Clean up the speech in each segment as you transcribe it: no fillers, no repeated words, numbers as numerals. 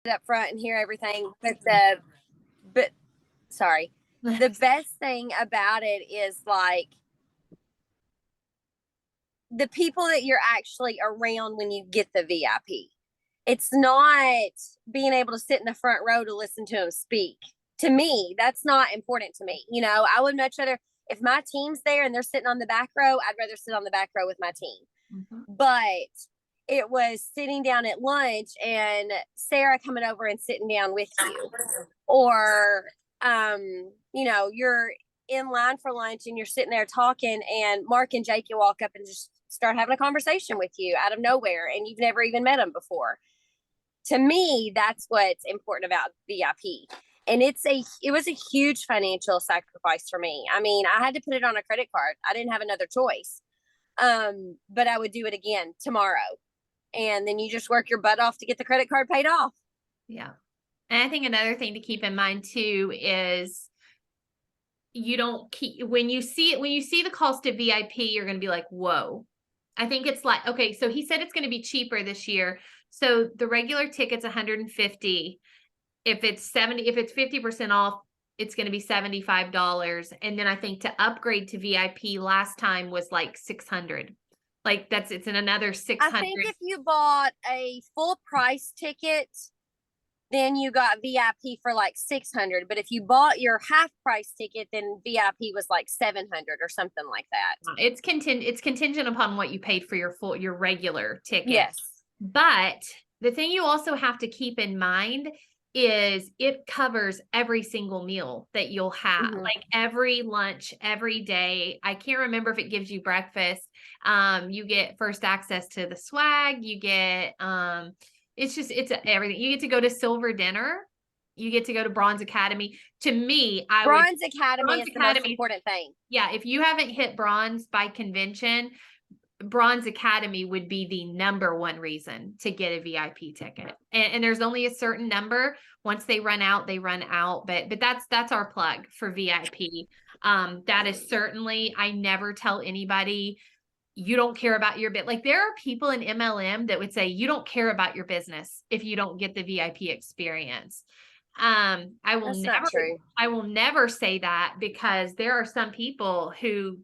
up front and hear everything. But sorry, the best thing about it is like the people that you're actually around when you get the VIP. It's not being able to sit in the front row to listen to them speak. To me, that's not important to me. You know, I would much rather, if my team's there and they're sitting on the back row, I'd rather sit on the back row with my team. Mhm. But it was sitting down at lunch and Sarah coming over and sitting down with you, or you know, you're in line for lunch and you're sitting there talking, and Mark and Jake, you walk up and just start having a conversation with you out of nowhere, and you've never even met them before. To me, that's what's important about VIP. And it was a huge financial sacrifice for me. I mean, I had to put it on a credit card. I didn't have another choice. But I would do it again tomorrow. And then you just work your butt off to get the credit card paid off. Yeah. And I think another thing to keep in mind too is you don't keep, when you see the cost of VIP, you're going to be like, whoa. I think it's like, okay, so he said it's going to be cheaper this year. So the regular ticket's 150. If it's 50% off, it's going to be $75. And then I think to upgrade to VIP last time was like 600. Like it's in another 600. I think if you bought a full price ticket, then you got VIP for like 600. But if you bought your half price ticket, then VIP was like 700 or something like that. It's contingent upon what you paid for your regular ticket. Yes. But the thing you also have to keep in mind is it covers every single meal that you'll have, Mhm. like every lunch, every day. I can't remember if it gives you breakfast. You get first access to the swag. You get, it's everything. You get to go to silver dinner. You get to go to Bronze Academy. To me, Bronze Academy is the most important thing. Yeah, if you haven't hit bronze by convention, Bronze Academy would be the number one reason to get a VIP ticket. And there's only a certain number. Once they run out, they run out. But that's our plug for VIP. That is certainly, I never tell anybody you don't care about your bit. Like there are people in MLM that would say you don't care about your business if you don't get the VIP experience. I will never say that, because there are some people who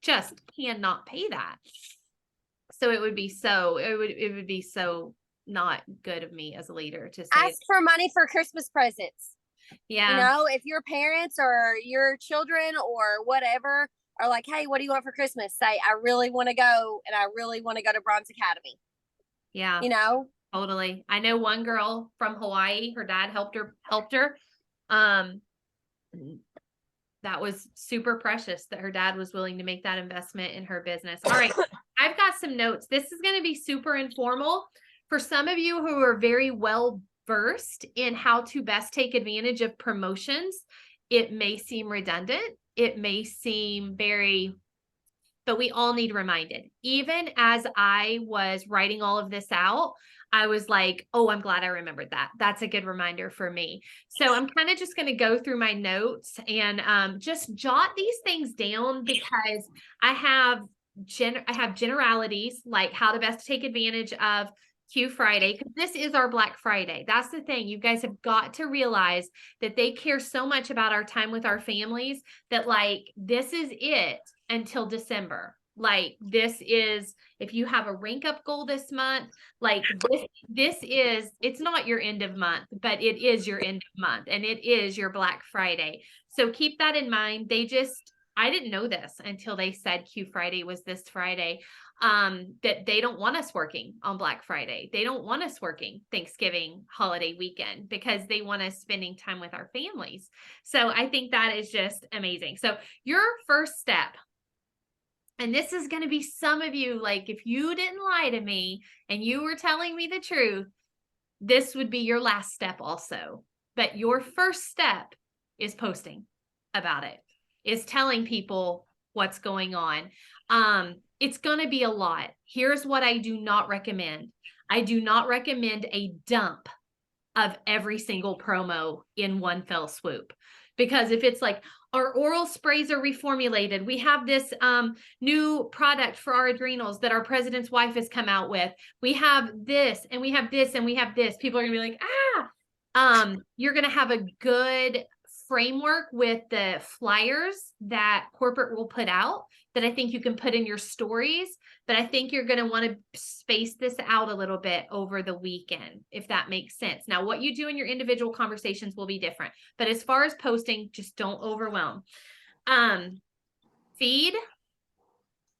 just cannot pay that. So it would be so not good of me as a leader to say ask for money for Christmas presents. Yeah. You know, if your parents or your children or whatever are like, hey, what do you want for Christmas? Say, I really want to go, and I really want to go to Bronze Academy. Yeah. You know? Totally. I know one girl from Hawaii, her dad helped her. That was super precious that her dad was willing to make that investment in her business. All right. I've got some notes. This is going to be super informal for some of you who are very well versed in how to best take advantage of promotions. It may seem redundant. It may seem but we all need reminded. Even as I was writing all of this out, I was like, oh, I'm glad I remembered that. That's a good reminder for me. So I'm kind of just going to go through my notes and just jot these things down, because I have generalities, like how to best take advantage of Q Friday, because this is our Black Friday. That's the thing. You guys have got to realize that they care so much about our time with our families that like this is it until December. Like this is, if you have a rank up goal this month, like this is, it's not your end of month, but it is your end of month, and it is your Black Friday. So keep that in mind. I didn't know this until they said Q Friday was this Friday, that they don't want us working on Black Friday. They don't want us working Thanksgiving holiday weekend, because they want us spending time with our families. So I think that is just amazing. So your first step, and this is going to be some of you, like if you didn't lie to me and you were telling me the truth, this would be your last step also. But your first step is posting about it, is telling people what's going on. It's going to be a lot. Here's what I do not recommend. I do not recommend a dump of every single promo in one fell swoop, Because if it's like our oral sprays are reformulated, we have this new product for our adrenals that our president's wife has come out with. We have this and we have this and we have this. People are gonna be like, you're gonna have a good framework with the flyers that corporate will put out that I think you can put in your stories, but I think you're going to want to space this out a little bit over the weekend, if that makes sense. Now, what you do in your individual conversations will be different, but as far as posting, just don't overwhelm. Feed.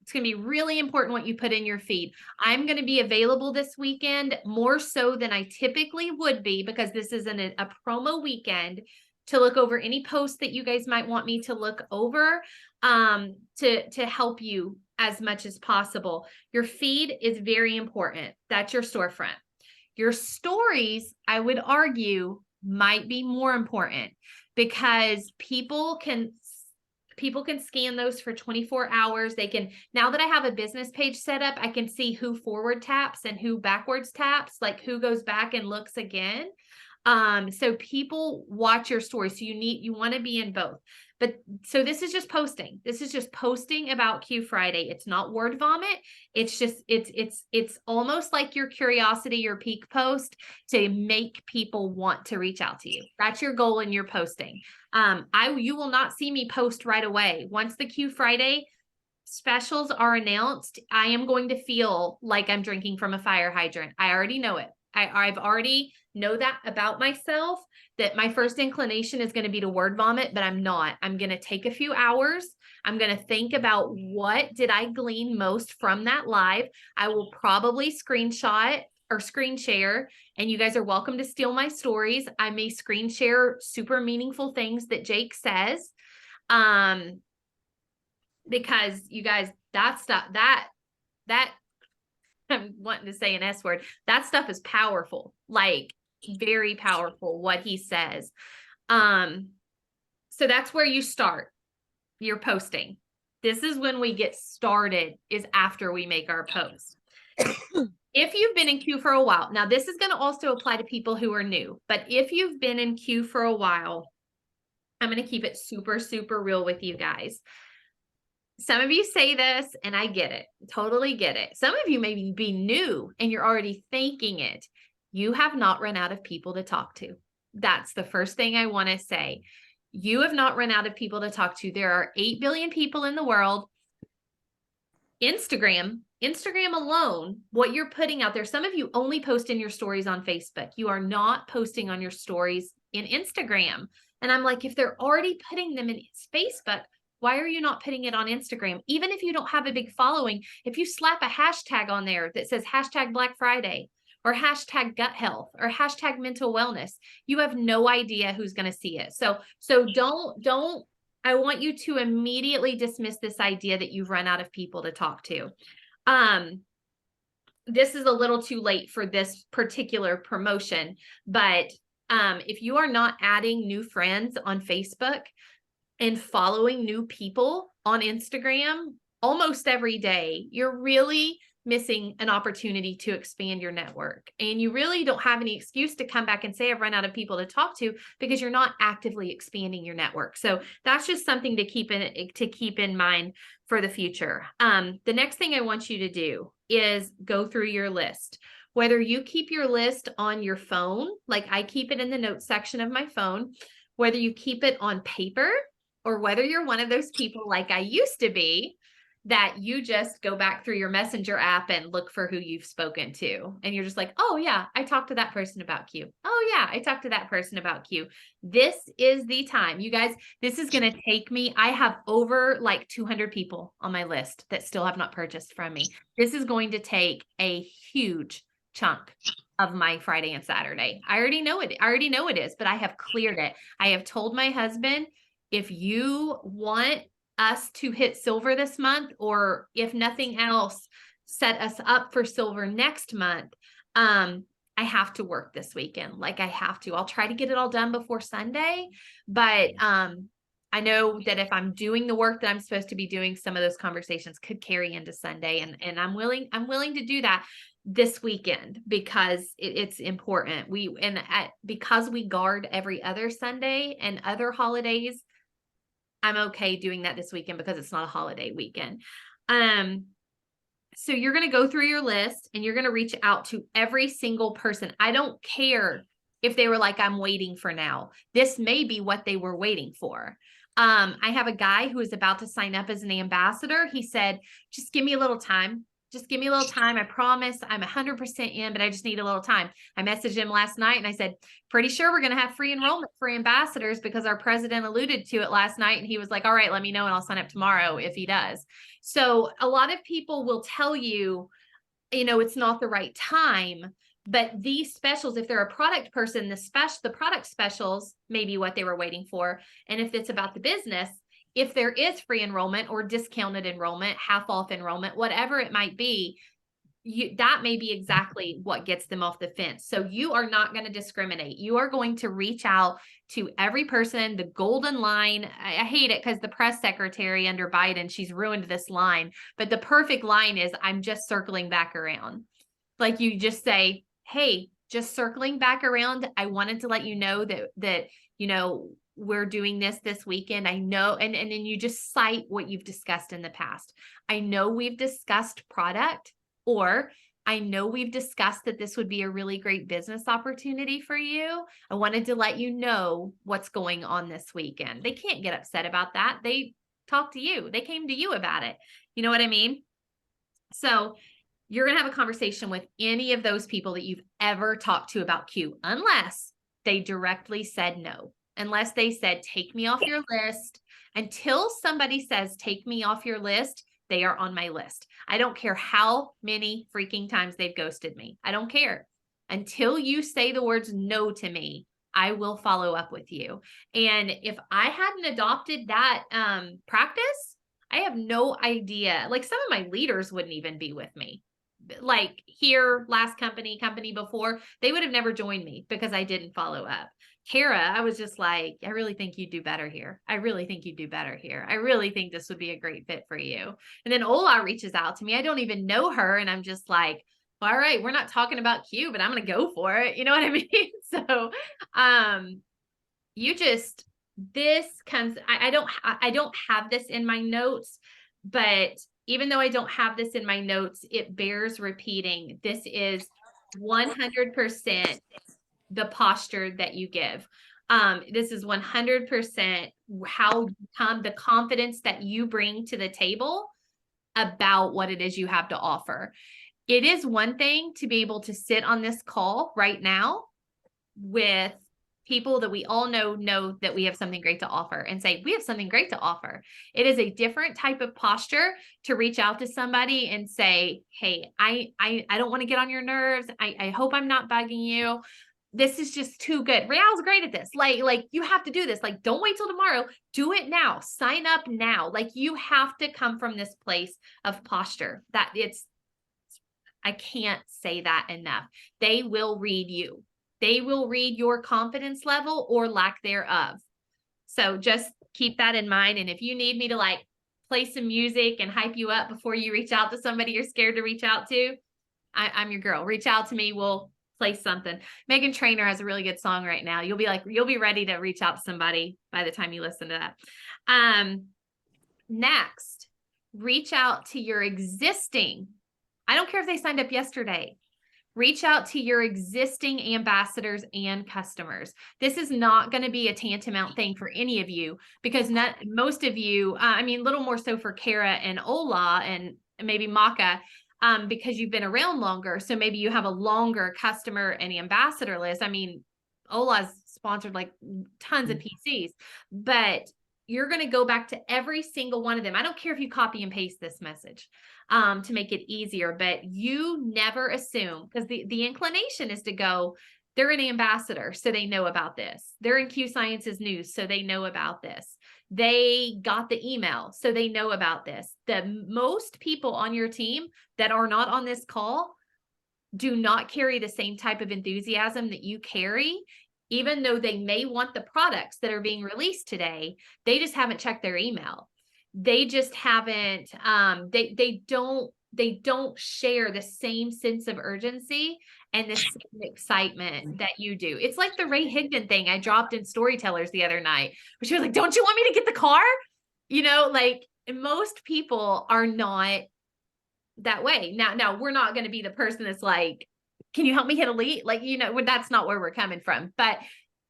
It's going to be really important what you put in your feed. I'm going to be available this weekend more so than I typically would be, because this is a promo weekend, to look over any posts that you guys might want me to look over, to help you as much as possible. Your feed is very important. That's your storefront. Your stories, I would argue, might be more important, because people can scan those for 24 hours. They can, now that I have a business page set up, I can see who forward taps and who backwards taps, like who goes back and looks again. So people watch your story. So you want to be in both. But so this is just posting. This is just posting about Q Friday. It's not word vomit. It's just, it's almost like your curiosity, your peak post to make people want to reach out to you. That's your goal in your posting. You will not see me post right away. Once the Q Friday specials are announced, I am going to feel like I'm drinking from a fire hydrant. I already know it. I've already know that about myself, that my first inclination is going to be to word vomit, but I'm not. I'm going to take a few hours. I'm going to think about what did I glean most from that live. I will probably screenshot or screen share, and you guys are welcome to steal my stories. I may screen share super meaningful things that Jake says. Because you guys, that stuff, that I'm wanting to say an S word. That stuff is powerful, like very powerful, what he says. So that's where you start your posting. This is when we get started, is after we make our post. If you've been in Q for a while, now this is going to also apply to people who are new, but if you've been in Q for a while, I'm going to keep it super, super real with you guys. Some of you say this, and I get it, totally get it. Some of you may be new and you're already thinking it. You have not run out of people to talk to. That's the first thing I want to say. You have not run out of people to talk to. There are 8 billion people in the world. Instagram alone, what you're putting out there, some of you only post in your stories on Facebook. You are not posting on your stories in Instagram. And I'm like, if they're already putting them in Facebook, why are you not putting it on Instagram? Even if you don't have a big following, if you slap a hashtag on there that says hashtag Black Friday or hashtag gut health or hashtag mental wellness, you have no idea who's going to see it. So don't, I want you to immediately dismiss this idea that you've run out of people to talk to. This is a little too late for this particular promotion, but if you are not adding new friends on Facebook and following new people on Instagram almost every day, you're really missing an opportunity to expand your network. And you really don't have any excuse to come back and say, I've run out of people to talk to, because you're not actively expanding your network. So that's just something to keep in mind for the future. The next thing I want you to do is go through your list. Whether you keep your list on your phone, like I keep it in the notes section of my phone, whether you keep it on paper, or whether you're one of those people like I used to be, that you just go back through your Messenger app and look for who you've spoken to. And you're just like, oh yeah, I talked to that person about Q. Oh yeah, I talked to that person about Q. This is the time. You guys, this is going to take me, I have over like 200 people on my list that still have not purchased from me. This is going to take a huge chunk of my Friday and Saturday. I already know it is, but I have cleared it. I have told my husband, if you want us to hit silver this month, or if nothing else, set us up for silver next month, I have to work this weekend. Like I have to. I'll try to get it all done before Sunday, but I know that if I'm doing the work that I'm supposed to be doing, some of those conversations could carry into Sunday, and I'm willing to do that. this weekend because it's important. Because we guard every other Sunday and other holidays, I'm okay doing that this weekend because it's not a holiday weekend. So you're going to go through your list and you're going to reach out to every single person. I don't care if they were like, I'm waiting for now. This may be what they were waiting for. I have a guy who is about to sign up as an ambassador. He said, just give me a little time. Just give me a little time. I promise I'm 100% in, but I just need a little time. I messaged him last night and I said, pretty sure we're going to have free enrollment for ambassadors because our president alluded to it last night. And he was like, all right, let me know and I'll sign up tomorrow if he does. So a lot of people will tell you, it's not the right time, but these specials, if they're a product person, the product specials may be what they were waiting for. And if it's about the business, if there is free enrollment or discounted enrollment, half off enrollment, whatever it might be, that may be exactly what gets them off the fence. So you are not going to discriminate. You are going to reach out to every person. The golden line, I hate it because the press secretary under Biden, she's ruined this line, but the perfect line is, I'm just circling back around. Like you just say, hey, just circling back around. I wanted to let you know that we're doing this weekend. I know. And then you just cite what you've discussed in the past. I know we've discussed product, or I know we've discussed that this would be a really great business opportunity for you. I wanted to let you know what's going on this weekend. They can't get upset about that. They talked to you. They came to you about it. You know what I mean? So you're going to have a conversation with any of those people that you've ever talked to about Q, unless they directly said no. Unless they said, take me off your list. Until somebody says, take me off your list, they are on my list. I don't care how many freaking times they've ghosted me. I don't care. Until you say the words no to me, I will follow up with you. And if I hadn't adopted that practice, I have no idea. Like some of my leaders wouldn't even be with me. Like here, last company before, they would have never joined me because I didn't follow up. Kara, I was just like, I really think you'd do better here. I really think you'd do better here. I really think this would be a great fit for you. And then Ola reaches out to me. I don't even know her. And I'm just like, well, all right, we're not talking about Q, but I'm going to go for it. You know what I mean? So, I don't have this in my notes, but even though I don't have this in my notes, it bears repeating. This is 100% the posture that you give. This is 100% how you come, the confidence that you bring to the table about what it is you have to offer. It is one thing to be able to sit on this call right now with people that we all know that we have something great to offer and say, we have something great to offer. It is a different type of posture to reach out to somebody and say, hey, I don't want to get on your nerves. I hope I'm not bugging you. This is just too good. Real's great at this. Like you have to do this. Like, don't wait till tomorrow. Do it now. Sign up now. Like you have to come from this place of posture that I can't say that enough. They will read you. They will read your confidence level or lack thereof. So just keep that in mind. And if you need me to like play some music and hype you up before you reach out to somebody you're scared to reach out to, I'm your girl. Reach out to me. We'll play something. Meghan Trainor has a really good song right now. You'll be ready to reach out to somebody by the time you listen to that. Next, reach out to your existing. I don't care if they signed up yesterday. Reach out to your existing ambassadors and customers. This is not going to be a tantamount thing for any of you because most of you, a little more so for Kara and Ola and maybe Maka, because you've been around longer. So maybe you have a longer customer and ambassador list. Ola's sponsored like tons of PCs, but you're going to go back to every single one of them. I don't care if you copy and paste this message to make it easier, but you never assume, because the inclination is to go, they're an ambassador, so they know about this. They're in Q Sciences News, so they know about this. They got the email, so they know about this. The most people on your team that are not on this call do not carry the same type of enthusiasm that you carry. Even though they may want the products that are being released today, they just haven't checked their email. They just haven't, they don't they don't share the same sense of urgency and the same excitement that you do. It's like the Ray Higdon thing I dropped in Storytellers the other night, where she was like, don't you want me to get the car? You know, like most people are not that way. Now we're not going to be the person that's like, can you help me hit a lead? Like, you know, that's not where we're coming from, but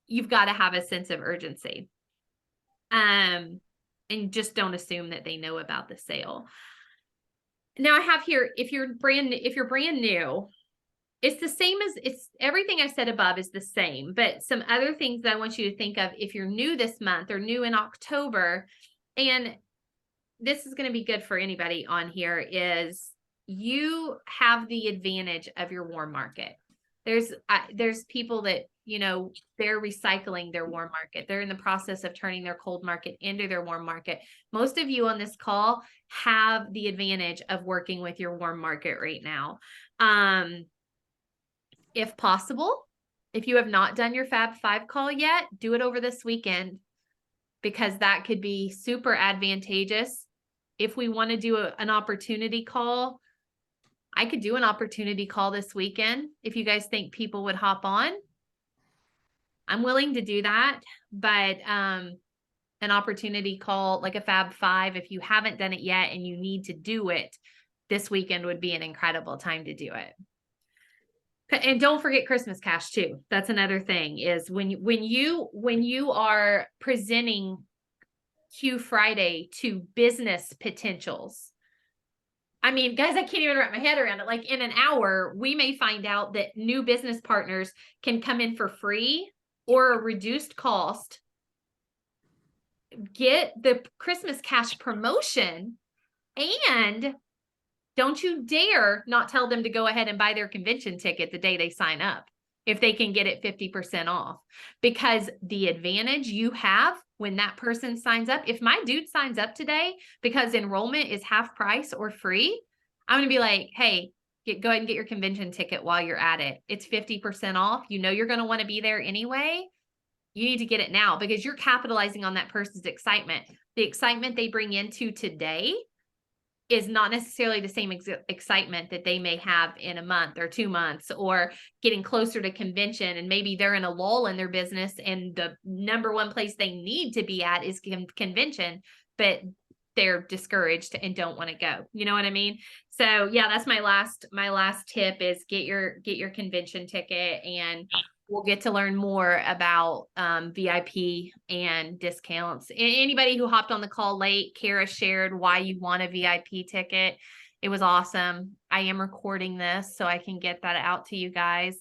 you've got to have a sense of urgency. And just don't assume that they know about the sale. Now I have here, if you're brand new, it's the same as it's everything I said above is the same, but some other things that I want you to think of if you're new this month or new in October, and this is going to be good for anybody on here, is you have the advantage of your warm market. There's people that, you know, they're recycling their warm market. They're in the process of turning their cold market into their warm market. Most of you on this call have the advantage of working with your warm market right now. If possible, if you have not done your Fab 5 call yet, do it over this weekend, because that could be super advantageous. If we want to do an opportunity call, I could do an opportunity call this weekend. If you guys think people would hop on, I'm willing to do that. But an opportunity call, like a Fab 5, if you haven't done it yet and you need to do it, this weekend would be an incredible time to do it. And don't forget Christmas cash too. That's another thing, is when you are presenting Q Friday to business potentials. I mean, guys, I can't even wrap my head around it. Like in an hour, we may find out that new business partners can come in for free or a reduced cost, get the Christmas cash promotion, and don't you dare not tell them to go ahead and buy their convention ticket the day they sign up, if they can get it 50% off. Because the advantage you have when that person signs up, if my dude signs up today because enrollment is half price or free, I'm going to be like, hey, go ahead and get your convention ticket while you're at it. It's 50% off. You know, you're going to want to be there anyway. You need to get it now, because you're capitalizing on that person's excitement. The excitement they bring into today is not necessarily the same excitement that they may have in a month or 2 months, or getting closer to convention. And maybe they're in a lull in their business and the number one place they need to be at is convention, but they're discouraged and don't want to go. You know what I mean? So yeah, that's my last tip, is get your convention ticket, and we'll get to learn more about VIP and discounts. Anybody who hopped on the call late, Kara shared why you want a VIP ticket. It was awesome. I am recording this so I can get that out to you guys.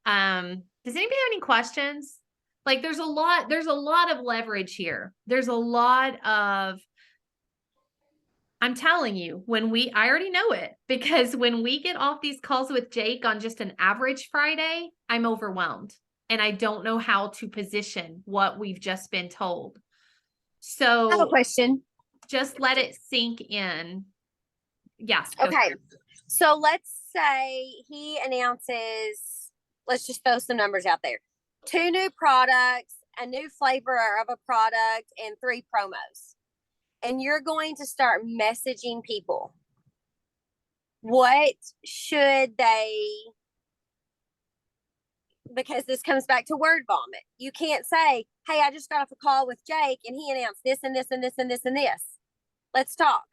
Does anybody have any questions? Like there's a lot of leverage here. There's a lot of, I'm telling you, I already know it, because when we get off these calls with Jake on just an average Friday, I'm overwhelmed and I don't know how to position what we've just been told. So I have a question. Just let it sink in. Yes. Okay. So let's say he announces, let's just throw some numbers out there. 2 new products, a new flavor of a product, and 3 promos. And you're going to start messaging people. What should they, because this comes back to word vomit. You can't say, hey, I just got off a call with Jake and he announced this and this and this and this and this. Let's talk.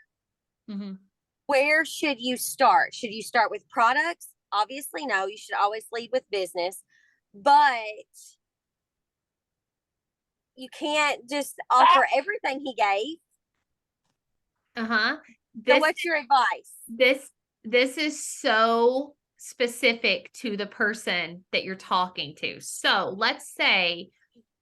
Mm-hmm. Where should you start? Should you start with products? Obviously, no. You should always lead with business. But you can't just offer everything he gave. So what's your advice? This is so specific to the person that you're talking to. So let's say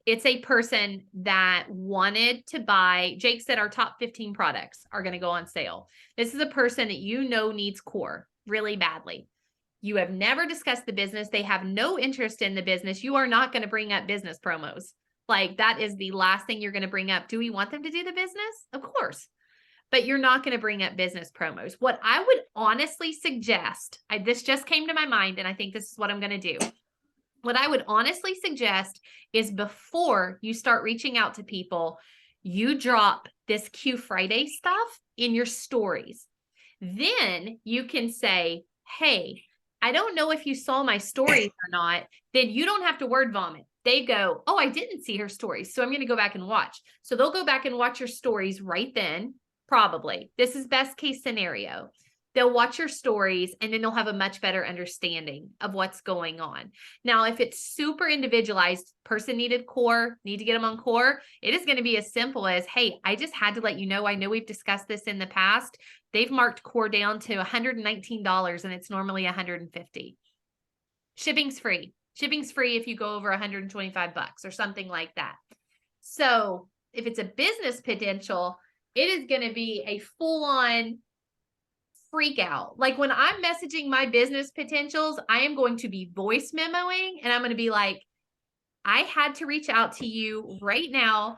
it's a person that wanted to buy, Jake said our top 15 products are going to go on sale. This is a person that you know needs core really badly. You have never discussed the business. They have no interest in the business. You are not going to bring up business promos. Like that is the last thing you're going to bring up. Do we want them to do the business? Of course. But you're not going to bring up business promos. What I would honestly suggest, this just came to my mind, and I think this is what I'm going to do. What I would honestly suggest is before you start reaching out to people, you drop this Q Friday stuff in your stories. Then you can say, hey, I don't know if you saw my stories or not. Then you don't have to word vomit. They go, oh, I didn't see her stories, so I'm going to go back and watch. So they'll go back and watch your stories right then, probably. This is best case scenario. They'll watch your stories and then they'll have a much better understanding of what's going on. Now, if it's super individualized, person needed core, need to get them on core, it is going to be as simple as, hey, I just had to let you know, I know we've discussed this in the past. They've marked core down to $119 and it's normally $150. Shipping's free. Shipping's free if you go over $125 or something like that. So if it's a business potential, it is going to be a full-on freak out. Like when I'm messaging my business potentials, I am going to be voice memoing and I'm going to be like, I had to reach out to you right now.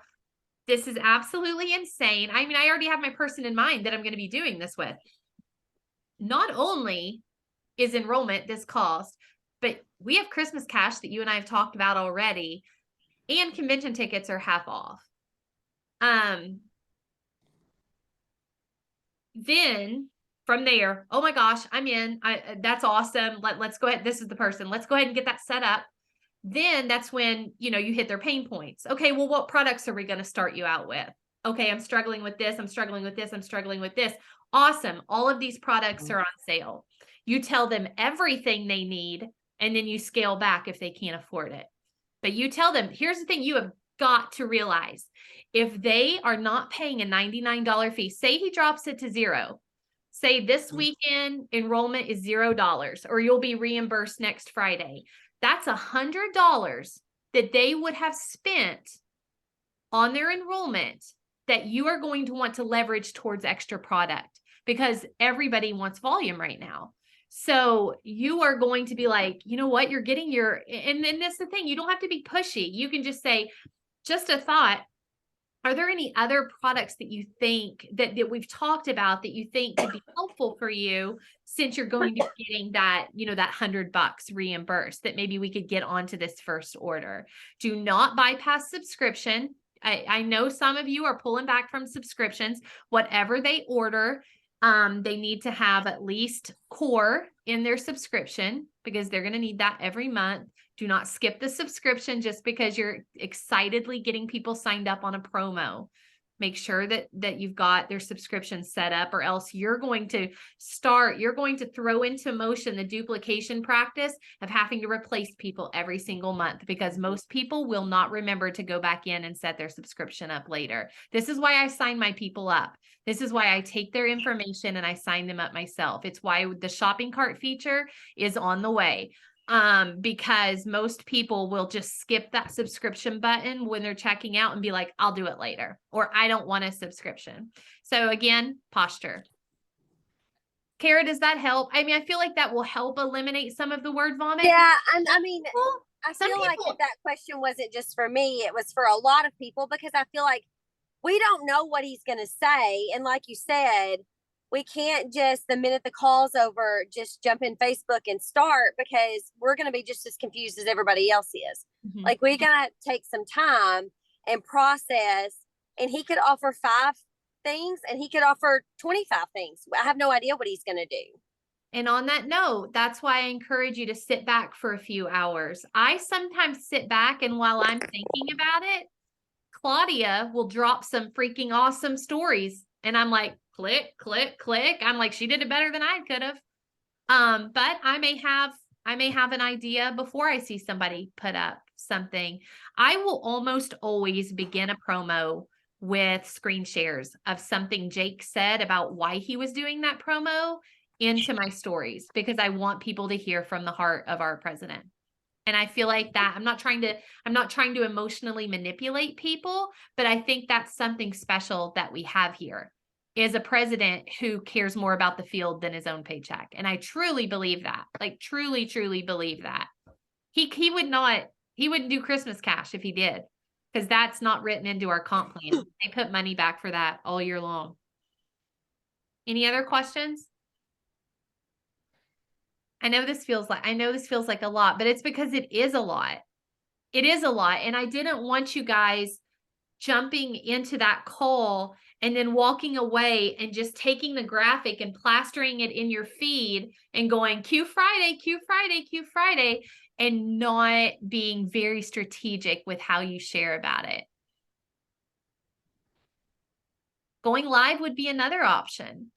This is absolutely insane. I mean, I already have my person in mind that I'm going to be doing this with. Not only is enrollment this cost, but we have Christmas cash that you and I have talked about already, and convention tickets are half off. Then from there, oh my gosh, I'm in. That's awesome. Let's go ahead. This is the person. Let's go ahead and get that set up. Then that's when, you know, you hit their pain points. Okay, well, what products are we going to start you out with? Okay, I'm struggling with this. I'm struggling with this. I'm struggling with this. Awesome. All of these products are on sale. You tell them everything they need, and then you scale back if they can't afford it. But you tell them, here's the thing you have got to realize. If they are not paying a $99 fee, say he drops it to zero, say this weekend enrollment is $0, or you'll be reimbursed next Friday. That's $100 that they would have spent on their enrollment that you are going to want to leverage towards extra product, because everybody wants volume right now. So you are going to be like, you know what, you're getting your, and then that's the thing, you don't have to be pushy. You can just say, just a thought. Are there any other products that you think that we've talked about that you think could be helpful for you, since you're going to be getting that, you know, that $100 reimbursed, that maybe we could get onto this first order? Do not bypass subscription. I know some of you are pulling back from subscriptions. Whatever they order, they need to have at least core in their subscription, because they're going to need that every month. Do not skip the subscription just because you're excitedly getting people signed up on a promo. Make sure that you've got their subscription set up, or else you're going to throw into motion the duplication practice of having to replace people every single month, because most people will not remember to go back in and set their subscription up later. This is why I sign my people up. This is why I take their information and I sign them up myself. It's why the shopping cart feature is on the way. Because most people will just skip that subscription button when they're checking out and be like, I'll do it later, or I don't want a subscription. So again, posture. Kara, does that help? I mean, I feel like that will help eliminate some of the word vomit. Yeah, I mean, I feel like that question wasn't just for me, it was for a lot of people, because I feel like we don't know what he's going to say. And like you said, we can't just, the minute the call's over, just jump in Facebook and start, because we're going to be just as confused as everybody else is. Mm-hmm. Like, we got to take some time and process. And he could offer 5 things and he could offer 25 things. I have no idea what he's going to do. And on that note, that's why I encourage you to sit back for a few hours. I sometimes sit back, and while I'm thinking about it, Claudia will drop some freaking awesome stories. And I'm like, click, click, click. I'm like, she did it better than I could have. But I may have an idea before I see somebody put up something. I will almost always begin a promo with screen shares of something Jake said about why he was doing that promo into my stories, because I want people to hear from the heart of our president. And I feel like that I'm not trying to emotionally manipulate people, but I think that's something special that we have here, is a president who cares more about the field than his own paycheck. And I truly believe that, like truly, truly believe that. He wouldn't do Christmas cash if he did, because that's not written into our comp plan. They put money back for that all year long. Any other questions? I know this feels like a lot, but it's because it is a lot. It is a lot. And I didn't want you guys jumping into that call and then walking away and just taking the graphic and plastering it in your feed and going Q Friday, Q Friday, Q Friday, and not being very strategic with how you share about it. Going live would be another option.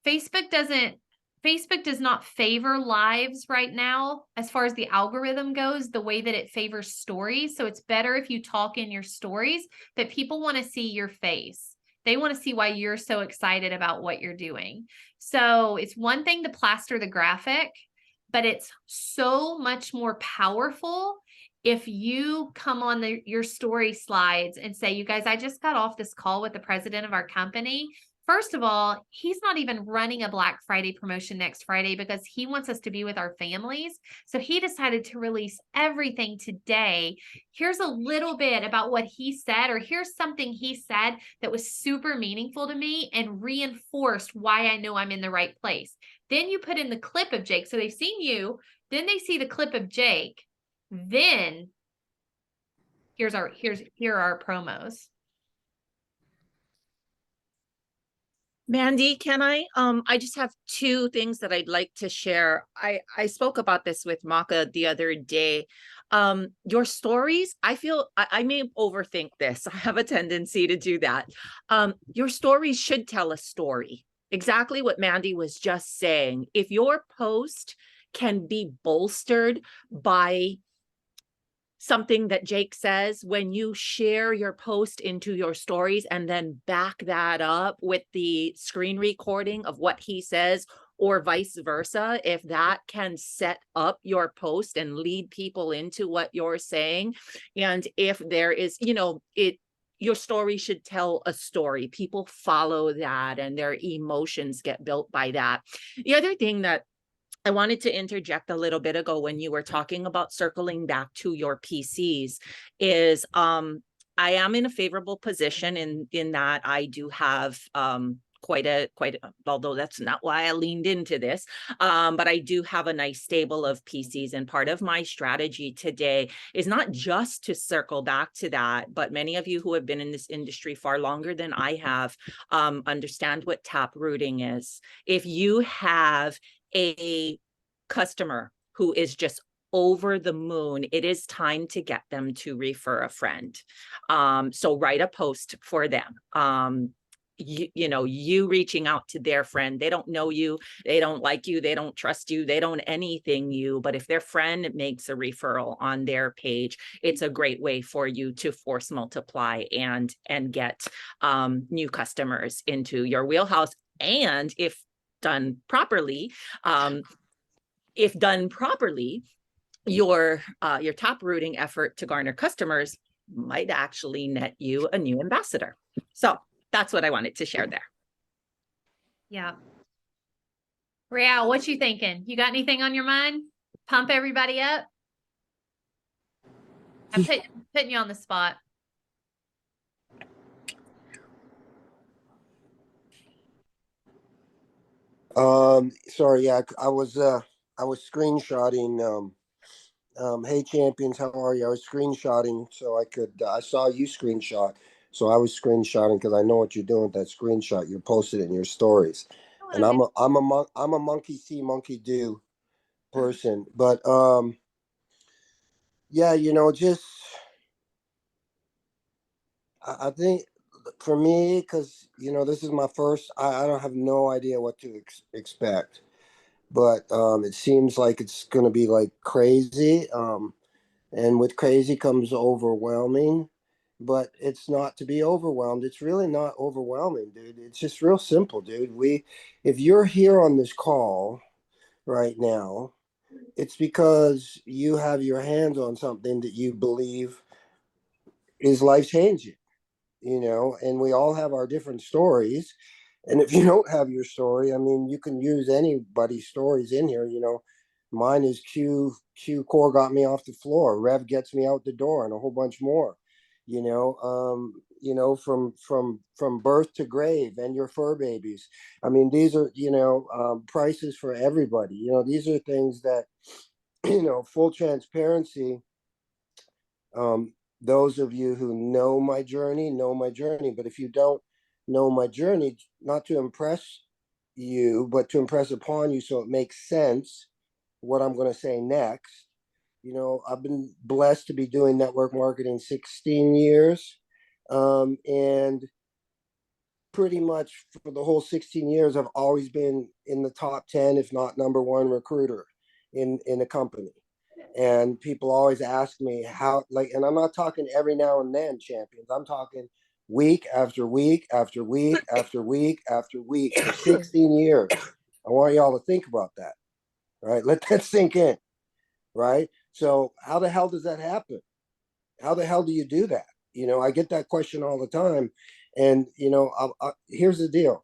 Facebook does not favor lives right now as far as the algorithm goes, the way that it favors stories. So it's better if you talk in your stories, but people want to see your face. They want to see why you're so excited about what you're doing. So it's one thing to plaster the graphic, but it's so much more powerful if you come on your story slides and say, you guys, I just got off this call with the president of our company. First of all, he's not even running a Black Friday promotion next Friday because he wants us to be with our families. So he decided to release everything today. Here's a little bit about what he said, or here's something he said that was super meaningful to me and reinforced why I know I'm in the right place. Then you put in the clip of Jake. So they've seen you, then they see the clip of Jake. Then here are our promos. Mandy, can I just have two things that I'd like to share. I spoke about this with Maka the other day. Your stories, I feel I may overthink this. I have a tendency to do that. Your stories should tell a story. Exactly what Mandy was just saying. If your post can be bolstered by something that Jake says, when you share your post into your stories and then back that up with the screen recording of what he says, or vice versa, if that can set up your post and lead people into what you're saying, and if there is, your story should tell a story. People follow that and their emotions get built by that. The other thing that I wanted to interject a little bit ago when you were talking about circling back to your PCs is I am in a favorable position in that I do have quite a although that's not why I leaned into this, but I do have a nice stable of PCs, and part of my strategy today is not just to circle back to that, but many of you who have been in this industry far longer than I have understand what tap rooting is. If you have a customer who is just over the moon, it is time to get them to refer a friend. So write a post for them. You reaching out to their friend. They don't know you, they don't like you, they don't trust you, they don't anything you, but if their friend makes a referral on their page, it's a great way for you to force multiply and get new customers into your wheelhouse. And if done properly, your top rooting effort to garner customers might actually net you a new ambassador. So that's what I wanted to share there. Yeah. Real, what you thinking? You got anything on your mind? Pump everybody up? I'm putting you on the spot. Sorry, yeah, I was screenshotting. Hey champions, how are you? I was screenshotting so I could. I saw you screenshot, so I was screenshotting because I know what you're doing with that screenshot. You posted it in your stories, and I'm a monkey see, monkey do person. But yeah, just I think for me, because this is my first. I don't have no idea what to expect, but it seems like it's going to be like crazy. And with crazy comes overwhelming, but it's not to be overwhelmed. It's really not overwhelming, dude. It's just real simple, dude. If you're here on this call right now, it's because you have your hands on something that you believe is life changing, and we all have our different stories. And if you don't have your story, I mean, you can use anybody's stories in here. Mine is Q Core got me off the floor, Rev gets me out the door, and a whole bunch more. From birth to grave, and your fur babies. I mean, these are prices for everybody. These are things that full transparency. Those of you who know my journey, but if you don't, know my journey, not to impress you, but to impress upon you so it makes sense what I'm going to say next. You know, I've been blessed to be doing network marketing 16 years. And pretty much for the whole 16 years, I've always been in the top 10, if not number one recruiter in a company. And people always ask me how, like, and I'm not talking every now and then champions. I'm talking week after week after week after week after week for 16 years. I want y'all to think about that, right? Let that sink in, right? So how the hell does that happen? How the hell do you do that? You know, I get that question all the time. And, you know, here's the deal.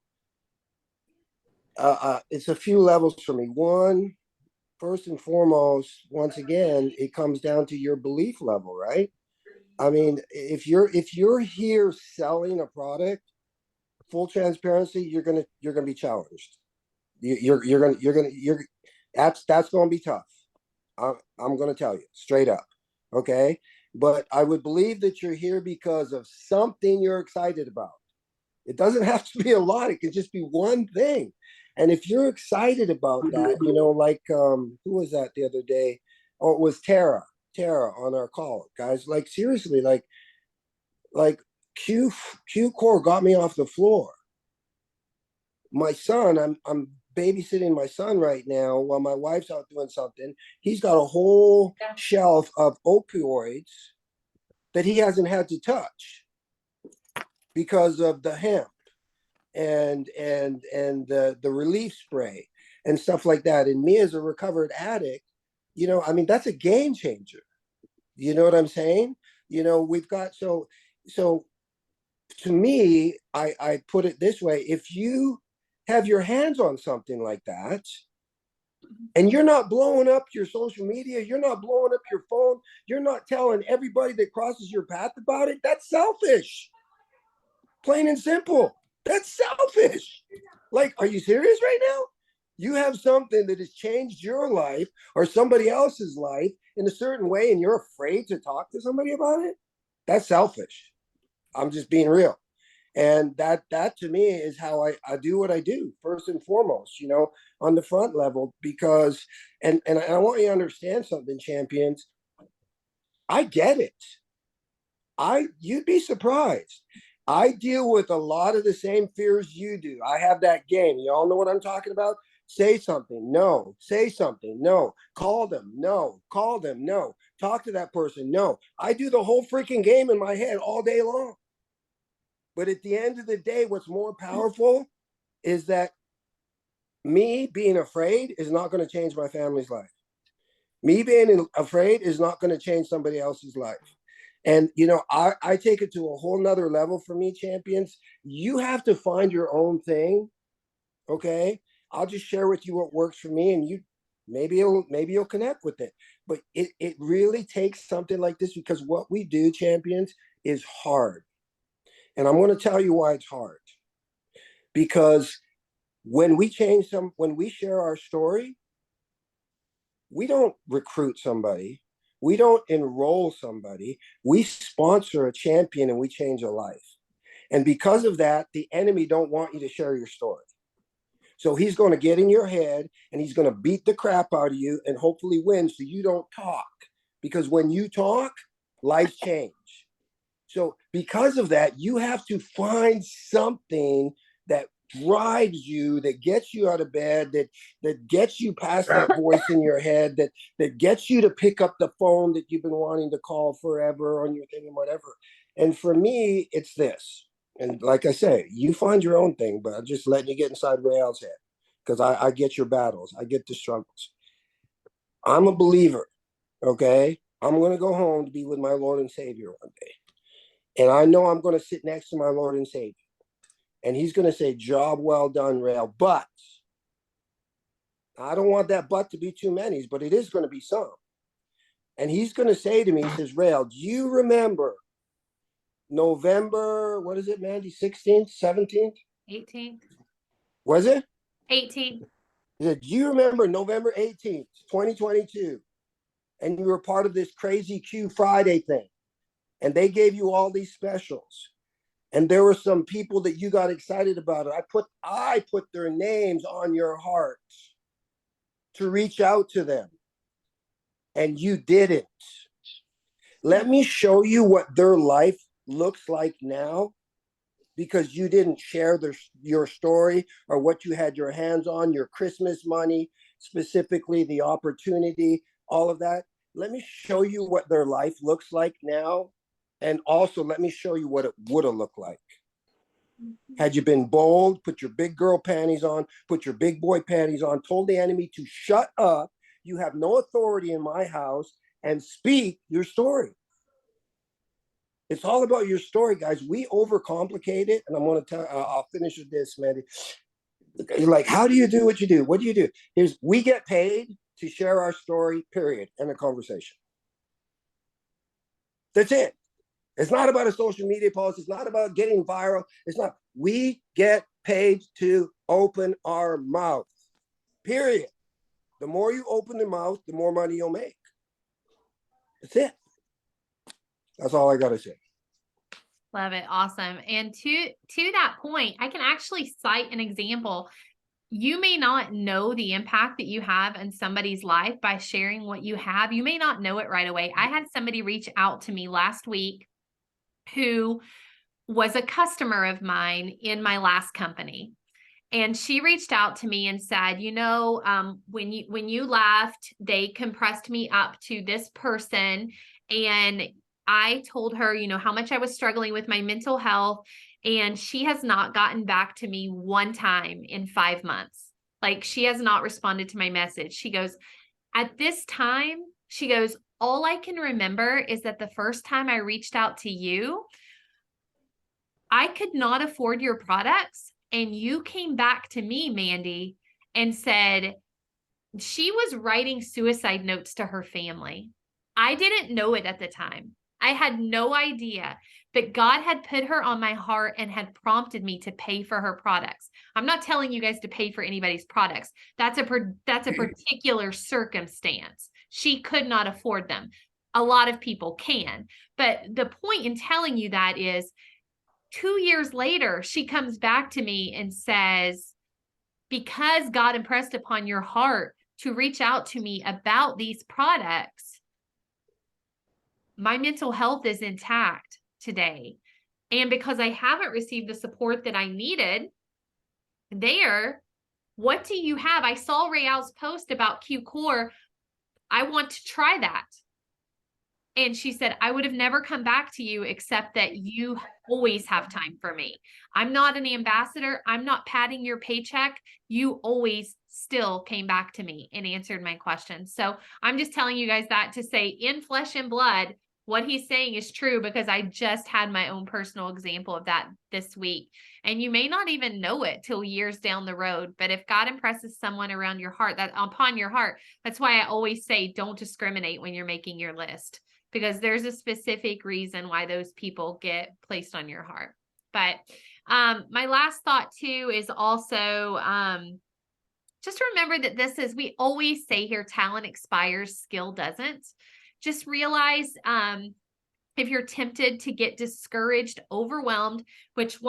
It's a few levels for me. One, first and foremost, once again, it comes down to your belief level, right? I mean, if you're here selling a product, full transparency, you're gonna be challenged. That's gonna be tough. I'm gonna tell you straight up, okay? But I would believe that you're here because of something you're excited about. It doesn't have to be a lot. It can just be one thing. And if you're excited about that, you know, like who was that the other day? Oh, it was Tara on our call, guys. Like seriously, like Q Core got me off the floor. My son, I'm babysitting my son right now while my wife's out doing something. He's got a whole shelf of opioids that he hasn't had to touch because of the hemp and the relief spray and stuff like that. And me as a recovered addict, you know, I mean, that's a game changer. You know what I'm saying? You know, we've got so to me, I put it this way: if you have your hands on something like that, and you're not blowing up your social media, you're not blowing up your phone, you're not telling everybody that crosses your path about it, that's selfish. Plain and simple. That's selfish. Like, are you serious right now? You have something that has changed your life or somebody else's life in a certain way, and you're afraid to talk to somebody about it? That's selfish. I'm just being real. And that to me is how I do what I do, first and foremost, you know, on the front level, because and I want you to understand something, champions. I get it. You'd be surprised. I deal with a lot of the same fears you do. I have that game. You all know what I'm talking about? Say something. No. Say something. No. Call them. No. Call them. No. Talk to that person. No. I do the whole freaking game in my head all day long. But at the end of the day, what's more powerful is that me being afraid is not going to change my family's life. Me being afraid is not going to change somebody else's life. And, you know, I take it to a whole nother level for me, champions. You have to find your own thing. Okay. I'll just share with you what works for me, and you maybe you'll connect with it. But it really takes something like this, because what we do, champions, is hard. And I'm going to tell you why it's hard. Because when we share our story, we don't recruit somebody. We don't enroll somebody. We sponsor a champion and we change a life. And because of that, the enemy don't want you to share your story. So he's going to get in your head and he's going to beat the crap out of you and hopefully win, so you don't talk. Because when you talk, lives change. So because of that, you have to find something that drives you, that gets you out of bed, that gets you past that voice in your head, that gets you to pick up the phone that you've been wanting to call forever on your thing and whatever. And for me, it's this. And like I say, you find your own thing, but I'm just letting you get inside Rael's head, because I get your battles. I get the struggles. I'm a believer, okay? I'm going to go home to be with my Lord and Savior one day. And I know I'm going to sit next to my Lord and Savior. And he's going to say, job well done, Rael. But I don't want that but to be too many, but it is going to be some. And he's going to say to me, he says, Rael, do you remember November, what is it, Mandy, 16th, 17th? 18th. Was it? 18th. He said, do you remember November 18th, 2022? And you were part of this crazy Q Friday thing. And they gave you all these specials. And there were some people that you got excited about it. I put their names on your heart to reach out to them, and you didn't. Let me show you what their life looks like now, because you didn't share your story or what you had your hands on, your Christmas money, specifically the opportunity, all of that. Let me show you what their life looks like now. And also let me show you what it would have looked like. Had you been bold, put your big girl panties on, put your big boy panties on, told the enemy to shut up, you have no authority in my house, and speak your story. It's all about your story, guys. We overcomplicate it. And I'm going to tell, I'll finish with this, Mandy. Like, how do you do what you do? What do you do? We get paid to share our story, period, and a conversation. That's it. It's not about a social media post. It's not about getting viral. It's not. We get paid to open our mouth, period. The more you open the mouth, the more money you'll make. That's it. That's all I got to say. Love it. Awesome. And to that point, I can actually cite an example. You may not know the impact that you have in somebody's life by sharing what you have. You may not know it right away. I had somebody reach out to me last week who was a customer of mine in my last company. And she reached out to me and said, when you left, they compressed me up to this person. And I told her, how much I was struggling with my mental health. And she has not gotten back to me one time in 5 months. Like, she has not responded to my message. She goes, at this time, she goes, all I can remember is that the first time I reached out to you, I could not afford your products. And you came back to me, Mandy, and said she was writing suicide notes to her family. I didn't know it at the time. I had no idea, but God had put her on my heart and had prompted me to pay for her products. I'm not telling you guys to pay for anybody's products. That's a particular circumstance. She could not afford them. A lot of people can. But the point in telling you that is, 2 years later, she comes back to me and says, because God impressed upon your heart to reach out to me about these products, my mental health is intact today. And because I haven't received the support that I needed there, what do you have? I saw Rael's post about Q Core. I want to try that. And she said, I would have never come back to you except that you always have time for me. I'm not an ambassador. I'm not padding your paycheck. You always still came back to me and answered my questions. So I'm just telling you guys that to say, in flesh and blood, what he's saying is true, because I just had my own personal example of that this week. And you may not even know it till years down the road. But if God impresses someone around your heart, that upon your heart, that's why I always say, don't discriminate when you're making your list, because there's a specific reason why those people get placed on your heart. But my last thought too is also just remember that we always say here, talent expires, skill doesn't. Just realize if you're tempted to get discouraged, overwhelmed, which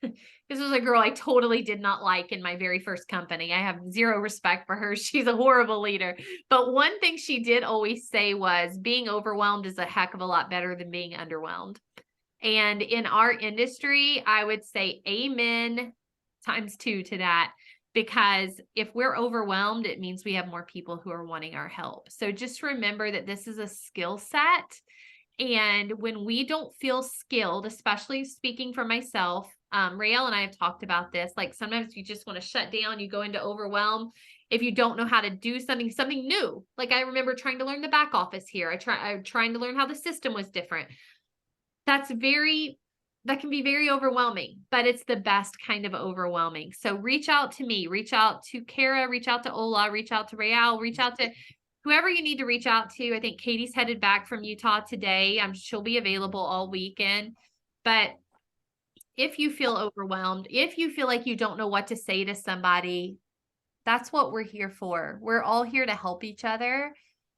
this was a girl I totally did not like in my very first company. I have zero respect for her. She's a horrible leader. But one thing she did always say was, being overwhelmed is a heck of a lot better than being underwhelmed. And in our industry, I would say amen ×2 to that. Because if we're overwhelmed, it means we have more people who are wanting our help. So just remember that this is a skill set. And when we don't feel skilled, especially speaking for myself, Rael and I have talked about this. Like, sometimes you just want to shut down, you go into overwhelm. If you don't know how to do something new, like I remember trying to learn the back office here. I'm trying to learn how the system was different. That can be very overwhelming, but it's the best kind of overwhelming. So reach out to me, reach out to Kara, reach out to Ola, reach out to Rael, reach out to whoever you need to reach out to. I think Katie's headed back from Utah today. She'll be available all weekend. But if you feel overwhelmed, if you feel like you don't know what to say to somebody, that's what we're here for. We're all here to help each other.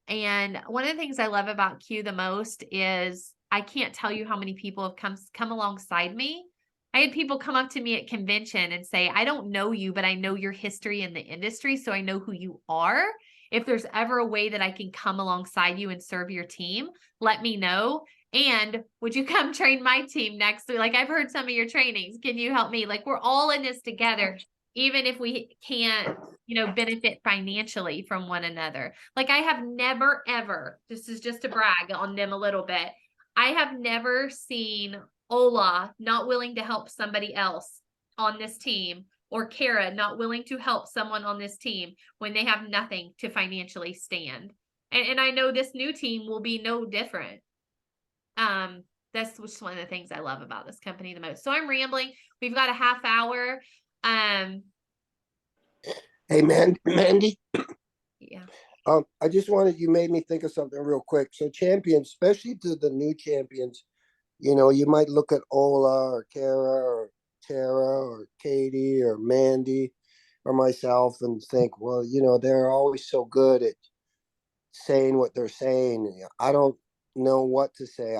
And one of the things I love about Q the most is I can't tell you how many people have come alongside me. I had people come up to me at convention and say, I don't know you, but I know your history in the industry, so I know who you are. If there's ever a way that I can come alongside you and serve your team, let me know. And would you come train my team next week? Like, I've heard some of your trainings. Can you help me? Like, we're all in this together, even if we can't, benefit financially from one another. Like, I have never, ever, this is just to brag on them a little bit, I have never seen Ola not willing to help somebody else on this team, or Kara not willing to help someone on this team when they have nothing to financially stand. And I know this new team will be no different. That's just one of the things I love about this company the most. So I'm rambling. We've got a half hour. Hey, Mandy, Yeah. I just you made me think of something real quick. So champions, especially to the new champions, you might look at Ola or Kara or Tara or Katie or Mandy or myself and think, well, they're always so good at saying what they're saying. I don't know what to say.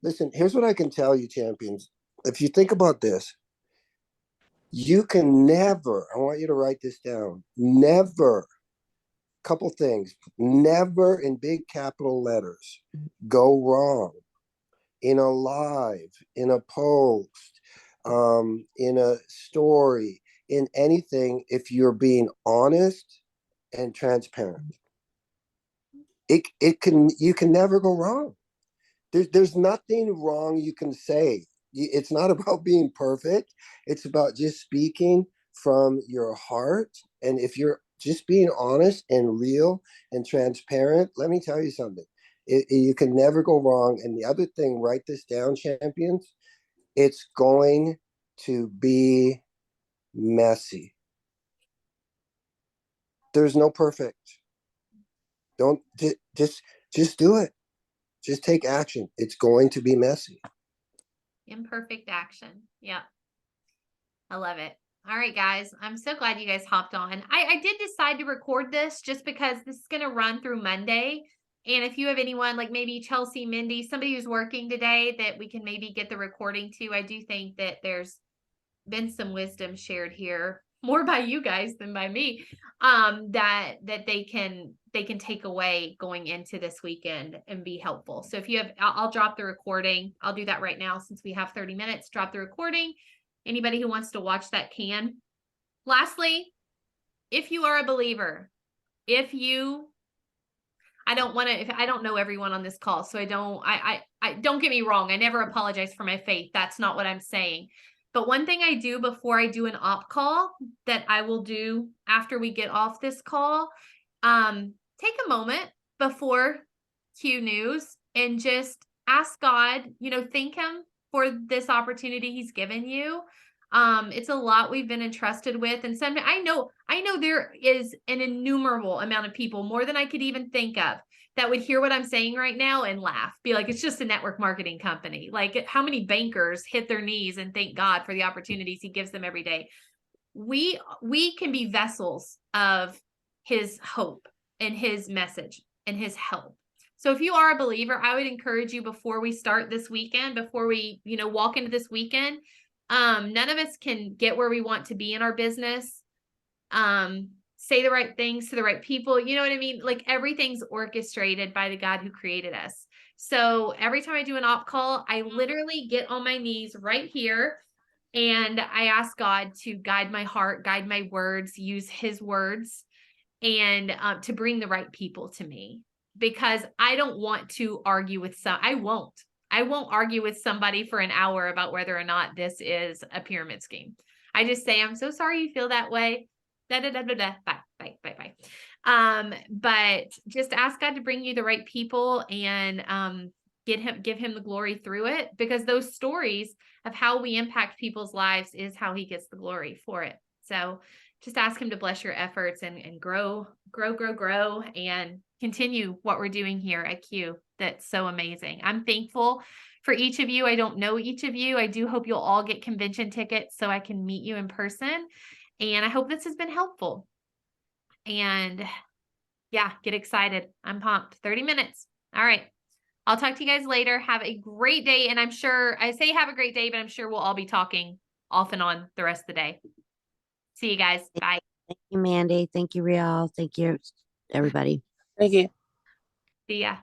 Listen, here's what I can tell you, champions. If you think about this, you can never, I want you to write this down, never, couple things, never in big capital letters, go wrong in a live, in a post, in a story, in anything, if you're being honest and transparent. You can never go wrong. There's nothing wrong you can say. It's not about being perfect. It's about just speaking from your heart. And if you're just being honest and real and transparent, let me tell you something. You can never go wrong. And the other thing, write this down, champions. It's going to be messy. There's no perfect. Don't just do it. Just take action. It's going to be messy. Imperfect action. Yeah. I love it. All right, guys. I'm so glad you guys hopped on. I did decide to record this just because this is going to run through Monday. And if you have anyone like maybe Chelsea, Mindy, somebody who's working today that we can maybe get the recording to, I do think that there's been some wisdom shared here, more by you guys than by me, that they can take away going into this weekend and be helpful. So if you have, I'll drop the recording. I'll do that right now since we have 30 minutes. Drop the recording. Anybody who wants to watch that can. Lastly, if you are a believer, I don't know everyone on this call, so I don't get me wrong. I never apologize for my faith. That's not what I'm saying. But one thing I do before I do an op call that I will do after we get off this call, take a moment before Q News and just ask God, thank him for this opportunity he's given you. It's a lot we've been entrusted with. And some, I know there is an innumerable amount of people, more than I could even think of, that would hear what I'm saying right now and laugh, be like, it's just a network marketing company. Like, how many bankers hit their knees and thank God for the opportunities he gives them every day? We can be vessels of his hope and his message and his help. So if you are a believer, I would encourage you, before we start this weekend, before we, walk into this weekend, none of us can get where we want to be in our business. Say the right things to the right people. You know what I mean? Like, everything's orchestrated by the God who created us. So every time I do an op call, I literally get on my knees right here and I ask God to guide my heart, guide my words, use his words, and to bring the right people to me, because I don't want to argue with I won't argue with somebody for an hour about whether or not this is a pyramid scheme. I just say, I'm so sorry you feel that way. Da, da, da, da, da. Bye. But just ask God to bring you the right people and give him the glory through it, because those stories of how we impact people's lives is how he gets the glory for it. So just ask him to bless your efforts and grow and continue what we're doing here at Q. That's so amazing. I'm thankful for each of you. I don't know each of you. I do hope you'll all get convention tickets so I can meet you in person. And I hope this has been helpful. And yeah, get excited. I'm pumped. 30 minutes. All right. I'll talk to you guys later. Have a great day. And I'm sure I say have a great day, but I'm sure we'll all be talking off and on the rest of the day. See you guys. Bye. Thank you, Mandy. Thank you, Rial. Thank you, everybody. Thank you. See ya.